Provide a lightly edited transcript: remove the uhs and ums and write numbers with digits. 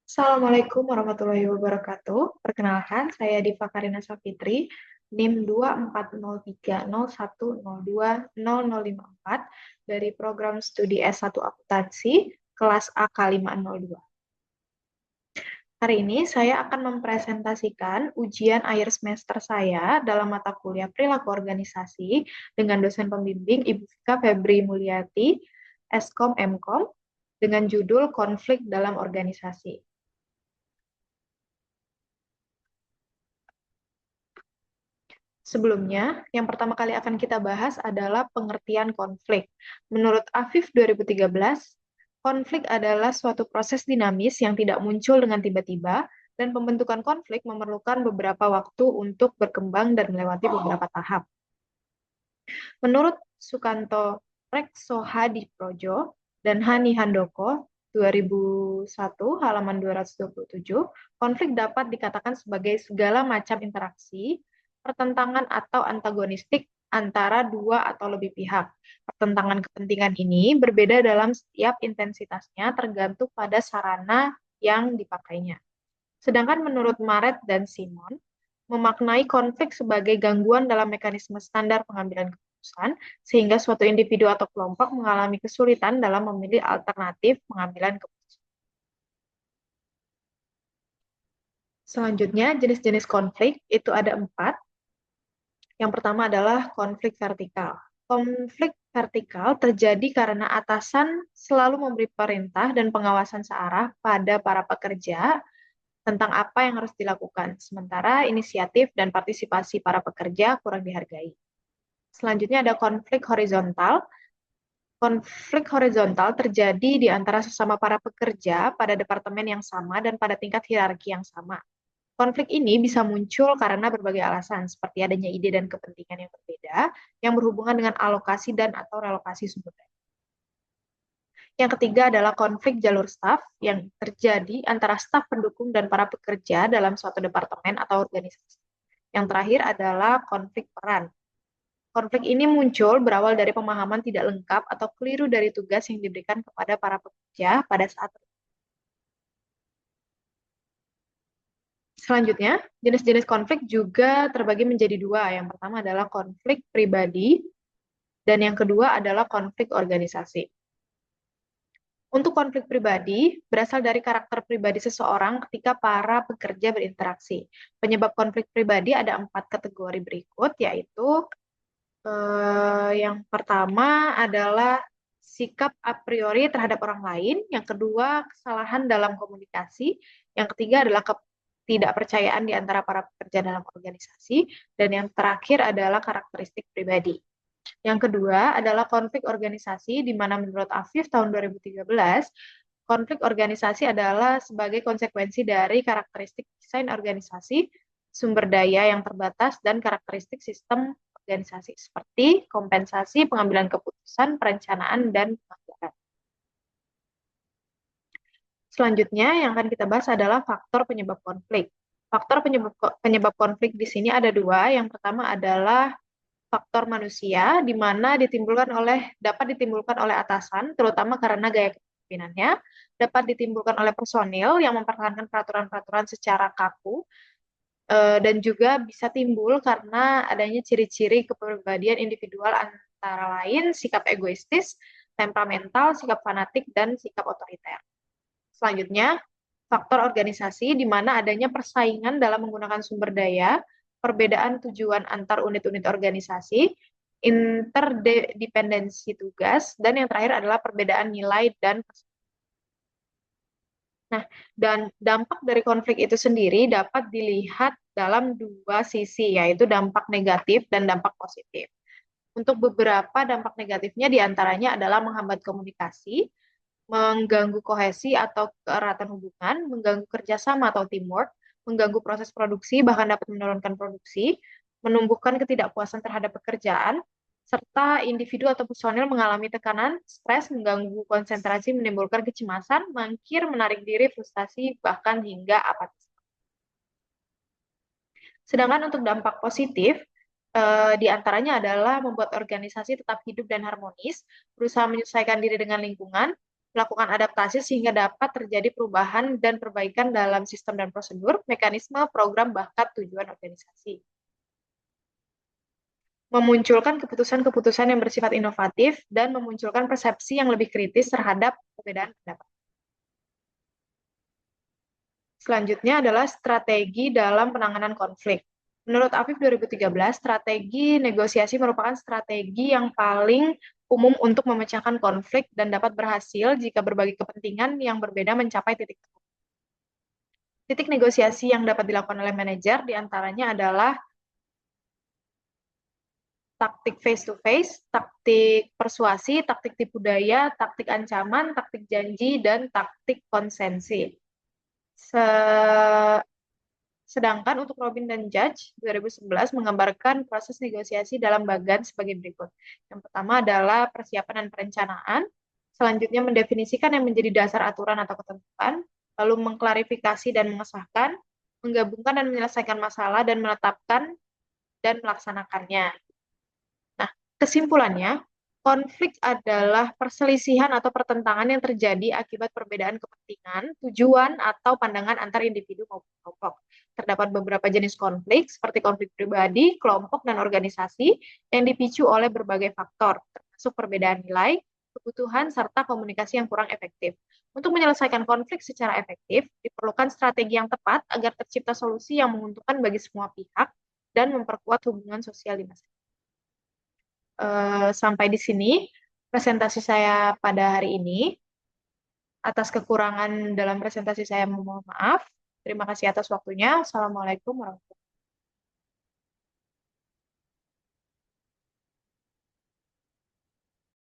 Assalamualaikum warahmatullahi wabarakatuh. Perkenalkan, saya Diva Karina Safitri, NIM 2403010200054 dari program studi S1 Akuntansi, kelas AK502. Hari ini saya akan mempresentasikan ujian akhir semester saya dalam mata kuliah Perilaku Organisasi dengan dosen pembimbing Ibu Vika Febri Mulyati, Eskom Mkom, dengan judul Konflik dalam Organisasi. Sebelumnya, yang pertama kali akan kita bahas adalah pengertian konflik. Menurut Afif 2013, konflik adalah suatu proses dinamis yang tidak muncul dengan tiba-tiba, dan pembentukan konflik memerlukan beberapa waktu untuk berkembang dan melewati beberapa tahap. Menurut Sukanto Reksohadiprodjo dan Hani Handoko 2001 halaman 227, konflik dapat dikatakan sebagai segala macam interaksi, pertentangan atau antagonistik antara dua atau lebih pihak. Pertentangan kepentingan ini berbeda dalam setiap intensitasnya tergantung pada sarana yang dipakainya. Sedangkan menurut Maret dan Simon, memaknai konflik sebagai gangguan dalam mekanisme standar pengambilan keputusan, sehingga suatu individu atau kelompok mengalami kesulitan dalam memilih alternatif pengambilan keputusan. Selanjutnya, jenis-jenis konflik itu ada 4. Yang pertama adalah konflik vertikal. Konflik vertikal terjadi karena atasan selalu memberi perintah dan pengawasan searah pada para pekerja tentang apa yang harus dilakukan, sementara inisiatif dan partisipasi para pekerja kurang dihargai. Selanjutnya ada konflik horizontal. Konflik horizontal terjadi di antara sesama para pekerja pada departemen yang sama dan pada tingkat hierarki yang sama. Konflik ini bisa muncul karena berbagai alasan, seperti adanya ide dan kepentingan yang berbeda, yang berhubungan dengan alokasi dan atau relokasi sumber daya. Yang ketiga adalah konflik jalur staf yang terjadi antara staf pendukung dan para pekerja dalam suatu departemen atau organisasi. Yang terakhir adalah konflik peran. Konflik ini muncul berawal dari pemahaman tidak lengkap atau keliru dari tugas yang diberikan kepada para pekerja pada saat. Selanjutnya, jenis-jenis konflik juga terbagi menjadi dua. Yang pertama adalah konflik pribadi, dan yang kedua adalah konflik organisasi. Untuk konflik pribadi, berasal dari karakter pribadi seseorang ketika para pekerja berinteraksi. Penyebab konflik pribadi ada 4 kategori berikut, yaitu yang pertama adalah sikap a priori terhadap orang lain, yang kedua kesalahan dalam komunikasi, yang ketiga adalah ketidakpercayaan di antara para pekerja dalam organisasi, dan yang terakhir adalah karakteristik pribadi. Yang kedua adalah konflik organisasi, di mana menurut Afif tahun 2013, konflik organisasi adalah sebagai konsekuensi dari karakteristik desain organisasi, sumber daya yang terbatas, dan karakteristik sistem organisasi seperti kompensasi, pengambilan keputusan, perencanaan, dan penganggaran. Selanjutnya yang akan kita bahas adalah faktor penyebab konflik. Faktor penyebab konflik di sini ada dua. Yang pertama adalah faktor manusia, di mana dapat ditimbulkan oleh atasan, terutama karena gaya kepemimpinannya, dapat ditimbulkan oleh personil yang mempertahankan peraturan-peraturan secara kaku, dan juga bisa timbul karena adanya ciri-ciri kepribadian individual antara lain sikap egoistis, temperamental, sikap fanatik, dan sikap otoriter. Selanjutnya, faktor organisasi di mana adanya persaingan dalam menggunakan sumber daya, perbedaan tujuan antar unit-unit organisasi, interdependensi tugas, dan yang terakhir adalah perbedaan nilai dan. Nah, dan dampak dari konflik itu sendiri dapat dilihat dalam dua sisi, yaitu dampak negatif dan dampak positif. Untuk beberapa dampak negatifnya diantaranya adalah menghambat komunikasi, mengganggu kohesi atau keeratan hubungan, mengganggu kerjasama atau teamwork, mengganggu proses produksi, bahkan dapat menurunkan produksi, menumbuhkan ketidakpuasan terhadap pekerjaan, serta individu atau personil mengalami tekanan, stres, mengganggu konsentrasi, menimbulkan kecemasan, mangkir, menarik diri, frustasi, bahkan hingga apatis. Sedangkan untuk dampak positif, di antaranya adalah membuat organisasi tetap hidup dan harmonis, berusaha menyesuaikan diri dengan lingkungan, melakukan adaptasi sehingga dapat terjadi perubahan dan perbaikan dalam sistem dan prosedur, mekanisme, program, bahkan tujuan organisasi. Memunculkan keputusan-keputusan yang bersifat inovatif dan memunculkan persepsi yang lebih kritis terhadap perbedaan pendapat. Selanjutnya adalah strategi dalam penanganan konflik. Menurut Afif 2013, strategi negosiasi merupakan strategi yang paling umum untuk memecahkan konflik dan dapat berhasil jika berbagai kepentingan yang berbeda mencapai titik temu. Titik negosiasi yang dapat dilakukan oleh manajer diantaranya adalah taktik face to face, taktik persuasi, taktik tipu daya, taktik ancaman, taktik janji, dan taktik konsensi. Sedangkan untuk Robin dan Judge 2011 menggambarkan proses negosiasi dalam bagan sebagai berikut. Yang pertama adalah persiapan dan perencanaan, selanjutnya mendefinisikan yang menjadi dasar aturan atau ketentuan, lalu mengklarifikasi dan mengesahkan, menggabungkan dan menyelesaikan masalah dan menetapkan dan melaksanakannya. Nah, kesimpulannya, konflik adalah perselisihan atau pertentangan yang terjadi akibat perbedaan kepentingan, tujuan, atau pandangan antar individu maupun kelompok. Terdapat beberapa jenis konflik, seperti konflik pribadi, kelompok, dan organisasi, yang dipicu oleh berbagai faktor, termasuk perbedaan nilai, kebutuhan, serta komunikasi yang kurang efektif. Untuk menyelesaikan konflik secara efektif, diperlukan strategi yang tepat agar tercipta solusi yang menguntungkan bagi semua pihak dan memperkuat hubungan sosial di masa depan. Sampai di sini presentasi saya pada hari ini. Atas kekurangan dalam presentasi saya mohon maaf. Terima kasih atas waktunya. Assalamualaikum warahmatullahi wabarakatuh.